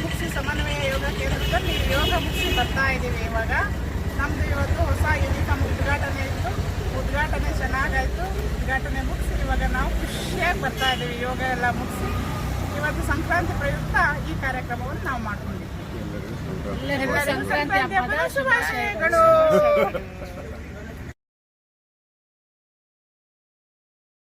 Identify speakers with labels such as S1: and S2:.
S1: ಮುಗಿಸಿ ಸಮನ್ವಯ ಯೋಗ ಕೇಂದ್ರದಲ್ಲಿ ಯೋಗ ಮುಗಿಸಿ ಬರ್ತಾ ಇದ್ದೀವಿ. ಇವಾಗ ನಮ್ಮದು ಇವತ್ತು ಹೊಸ ಯೂನಿಫಾರ್ಮ್ ಉದ್ಘಾಟನೆ ಇತ್ತು. ಉದ್ಘಾಟನೆ ಚೆನ್ನಾಗಾಯಿತು. ಉದ್ಘಾಟನೆ ಮುಗಿಸಿ ಇವಾಗ ನಾವು ಖುಷಿಯಾಗಿ ಬರ್ತಾ ಇದ್ದೀವಿ. ಯೋಗ ಎಲ್ಲ ಮುಗಿಸಿ ಇವತ್ತು ಸಂಕ್ರಾಂತಿ ಪ್ರಯುಕ್ತ ಈ ಕಾರ್ಯಕ್ರಮವನ್ನು ನಾವು ಮಾಡ್ಕೊಂಡಿದ್ದೀವಿ. ಎಲ್ಲರಿಗೂ ಸಂಕ್ರಾಂತಿ ಹಬ್ಬದ ಶುಭಾಶಯಗಳು.